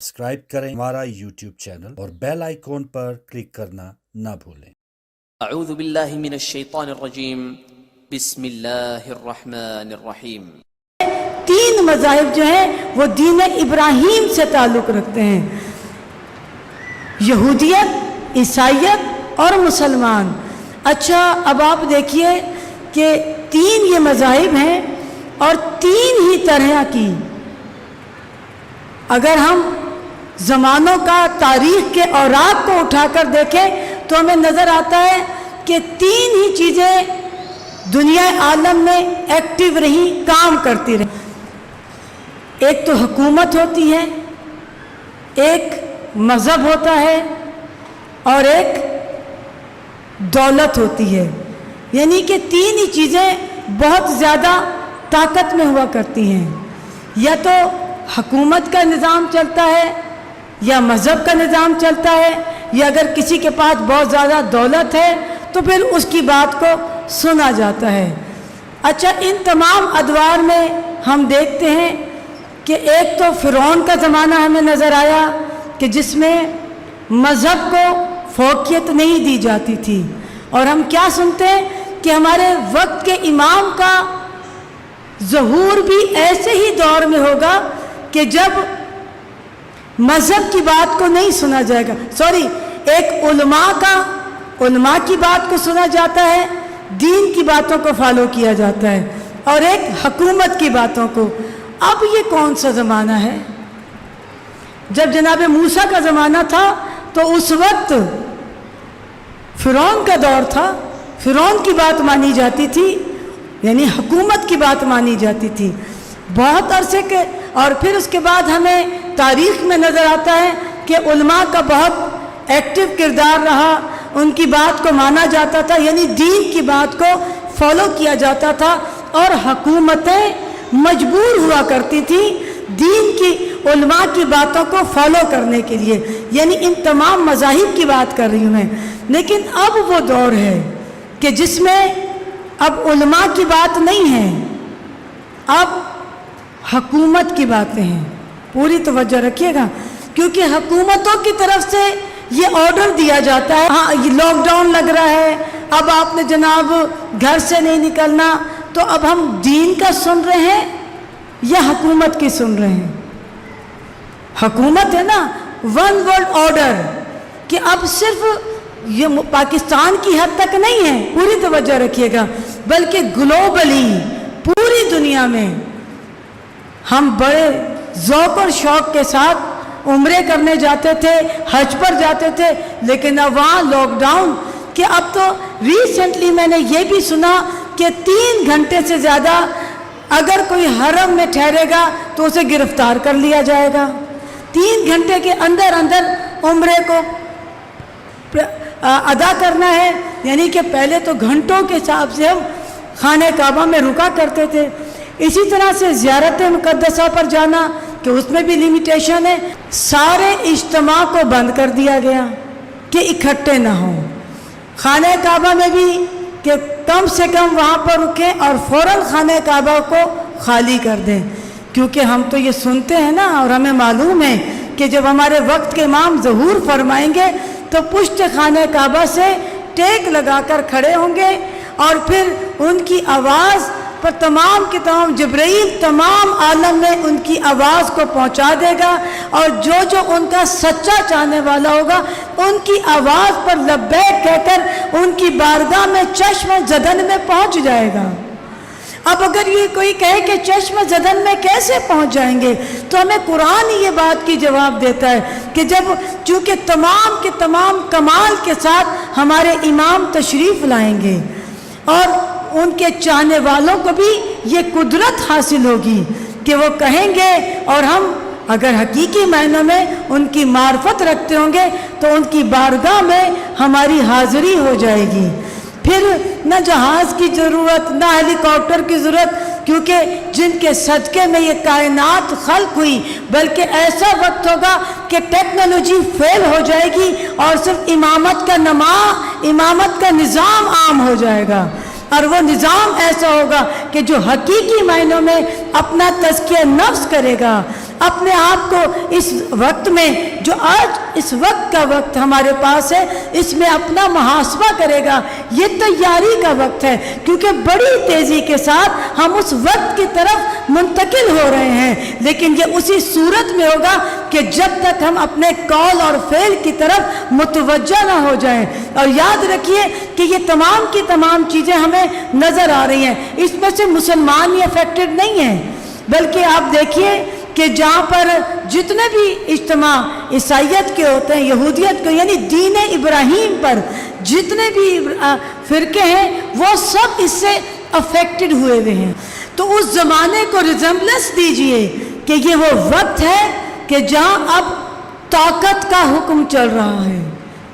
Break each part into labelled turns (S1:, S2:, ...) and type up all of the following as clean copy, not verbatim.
S1: Subscribe करें हमारा YouTube channel और बेल आइकॉन पर क्लिक करना ना भूलें।
S2: अऊज़ु बिल्लाहि मिनश शैतानिर रजीम, बिस्मिल्लाहिर्रहमानिर्रहीम।
S3: तीन मज़ाहिब जो हैं वो दीन इब्राहीम से ताल्लुक़ रखते हैं, यहूदियत, ईसाईयत और मुसलमान। अच्छा, अब आप देखिए कि तीन ये मज़ाहिब हैं और तीन ही तरह की, अगर हम ज़मानों का तारीख़ के औराक को उठाकर देखें तो हमें नज़र आता है कि तीन ही चीज़ें दुनिया आलम में एक्टिव रही, काम करती रही। एक तो हुकूमत होती है, एक मज़हब होता है और एक दौलत होती है। यानी कि तीन ही चीज़ें बहुत ज़्यादा ताकत में हुआ करती हैं। या तो हुकूमत का निज़ाम चलता है, या मज़हब का निज़ाम चलता है, या अगर किसी के पास बहुत ज़्यादा दौलत है तो फिर उसकी बात को सुना जाता है। अच्छा, इन तमाम अदवार में हम देखते हैं कि एक तो फ़िरौन का ज़माना हमें नज़र आया कि जिसमें मज़हब को फ़ौक़ियत नहीं दी जाती थी, और हम क्या सुनते हैं कि हमारे वक्त के इमाम का ज़हूर भी ऐसे ही दौर में होगा कि जब मज़हब की बात को नहीं सुना जाएगा, एक उलमा की बात को सुना जाता है, दीन की बातों को फॉलो किया जाता है, और एक हुकूमत की बातों को। अब ये कौन सा ज़माना है? जब जनाब मूसा का ज़माना था तो उस वक्त फ़िरौन का दौर था, फ़िरौन की बात मानी जाती थी, यानी हुकूमत की बात मानी जाती थी बहुत अरसे के। और फिर उसके बाद हमें तारीख़ में नज़र आता है कि उलमा का बहुत एक्टिव किरदार रहा, उनकी बात को माना जाता था, यानी दीन की बात को फॉलो किया जाता था, और हुकूमतें मजबूर हुआ करती थी दीन की उलमा की बातों को फॉलो करने के लिए। यानी इन तमाम मज़ाहिब की बात कर रही हूँ मैं। लेकिन अब वो दौर है कि जिसमें अब उलमा की बात नहीं है, अब हुकूमत की बातें हैं। पूरी तवज्जो रखिएगा, क्योंकि हुकूमतों की तरफ से ये ऑर्डर दिया जाता है, हाँ ये लॉकडाउन लग रहा है, अब आपने जनाब घर से नहीं निकलना। तो अब हम दीन का सुन रहे हैं या हुकूमत की सुन रहे हैं? हुकूमत है ना, वन वर्ल्ड ऑर्डर, कि अब सिर्फ ये पाकिस्तान की हद तक नहीं है, पूरी तवज्जो रखिएगा, बल्कि ग्लोबली पूरी दुनिया में हम बड़े ज़ौक़ और शौक़ के साथ उम्रे करने जाते थे, हज पर जाते थे, लेकिन अब वहाँ लॉकडाउन कि अब तो रिसेंटली मैंने ये भी सुना कि 3 घंटे से ज़्यादा अगर कोई हरम में ठहरेगा तो उसे गिरफ़्तार कर लिया जाएगा। 3 घंटे के अंदर अंदर उम्रे को अदा करना है। यानी कि पहले तो घंटों के हिसाब से हम खाने काबा में रुका करते थे। इसी तरह से ज़ियारत मुक़द्दसा पर जाना कि उसमें भी लिमिटेशन है। सारे इज्तिमा को बंद कर दिया गया कि इकट्ठे ना हों। खाने काबा में भी कि कम से कम वहाँ पर रुकें और फ़ौरन खाने काबा को खाली कर दें, क्योंकि हम तो ये सुनते हैं ना, और हमें मालूम है कि जब हमारे वक्त के इमाम ज़हूर फरमाएंगे तो पुष्ट खाने काबा से टेक लगाकर खड़े होंगे, और फिर उनकी आवाज़ पर तमाम के तमाम जिब्राइल तमाम आलम में उनकी आवाज़ को पहुंचा देगा, और जो जो उनका सच्चा चाहने वाला होगा उनकी आवाज़ पर लब्बैक कहकर उनकी बारगाह में चश्म ज़दन में पहुंच जाएगा। अब अगर ये कोई कहे कि चश्म ज़दन में कैसे पहुंच जाएंगे, तो हमें कुरान ये बात की जवाब देता है कि जब चूँकि तमाम के तमाम कमाल के साथ हमारे इमाम तशरीफ़ लाएंगे, और उनके चाहने वालों को भी ये कुदरत हासिल होगी कि वो कहेंगे, और हम अगर हकीकी मायनों में उनकी मार्फत रखते होंगे तो उनकी बारगाह में हमारी हाज़िरी हो जाएगी। फिर न जहाज़ की ज़रूरत, न हेलीकॉप्टर की ज़रूरत, क्योंकि जिनके सदक़े में ये कायनात खल्क़ हुई, बल्कि ऐसा वक्त होगा कि टेक्नोलॉजी फेल हो जाएगी और सिर्फ इमामत का निज़ाम आम हो जाएगा। और वो निज़ाम ऐसा होगा कि जो हकीकी मायनों में अपना तज़किया नफ्स करेगा, اپنے آپ کو اس وقت میں جو آج اس وقت کا وقت ہمارے پاس ہے اس میں اپنا محاسبہ کرے گا. یہ تیاری کا وقت ہے کیونکہ بڑی تیزی کے ساتھ ہم اس وقت کی طرف منتقل ہو رہے ہیں, لیکن یہ اسی صورت میں ہوگا کہ جب تک ہم اپنے قول اور فعل کی طرف متوجہ نہ ہو جائیں. اور یاد رکھیے کہ یہ تمام کی تمام چیزیں ہمیں نظر آ رہی ہیں, اس میں سے مسلمان ہی افیکٹڈ نہیں ہیں, بلکہ آپ دیکھیے کہ جہاں پر جتنے بھی اجتماع عیسائیت کے ہوتے ہیں, یہودیت کے یعنی دین ابراہیم پر جتنے بھی فرقے ہیں وہ سب اس سے افیکٹڈ ہوئے ہوئے ہیں. تو اس زمانے کو ریزمبلنس دیجئے کہ یہ وہ وقت ہے کہ جہاں اب طاقت کا حکم چل رہا ہے,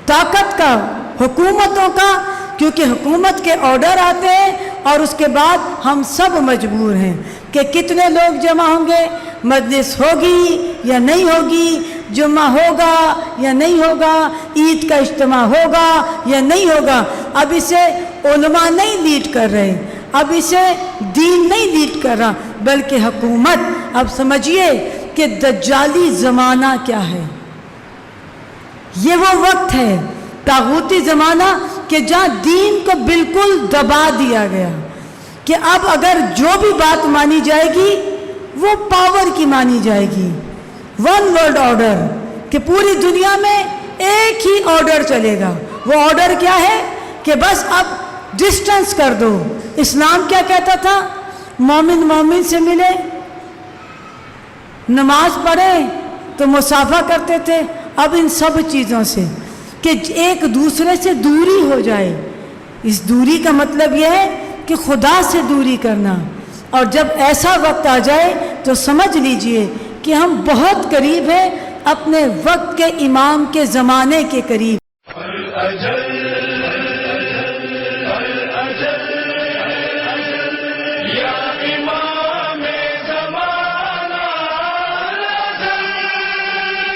S3: طاقت کا, حکومتوں کا, کیونکہ حکومت کے آرڈر آتے ہیں اور اس کے بعد ہم سب مجبور ہیں کہ کتنے لوگ جمع ہوں گے, مجلس ہوگی یا نہیں ہوگی, جمعہ ہوگا یا نہیں ہوگا, عید کا اجتماع ہوگا یا نہیں ہوگا. اب اسے علماء نہیں لیڈ کر رہے, اب اسے دین نہیں لیڈ کر رہا, بلکہ حکومت. اب سمجھیے کہ دجالی زمانہ کیا ہے. یہ وہ وقت ہے طاغوتی زمانہ کہ جہاں دین کو بالکل دبا دیا گیا کہ اب اگر جو بھی بات مانی جائے گی وہ پاور کی مانی جائے گی. ون ورلڈ آرڈر کہ پوری دنیا میں ایک ہی آرڈر چلے گا. وہ آرڈر کیا ہے کہ بس اب ڈسٹنس کر دو. اسلام کیا کہتا تھا؟ مومن مومن سے ملے, نماز پڑھے تو مصافحہ کرتے تھے. اب ان سب چیزوں سے کہ ایک دوسرے سے دوری ہو جائے, اس دوری کا مطلب یہ ہے کہ خدا سے دوری کرنا. اور جب ایسا وقت آ جائے تو سمجھ لیجئے کہ ہم بہت قریب ہیں اپنے وقت کے امام کے زمانے کے قریب.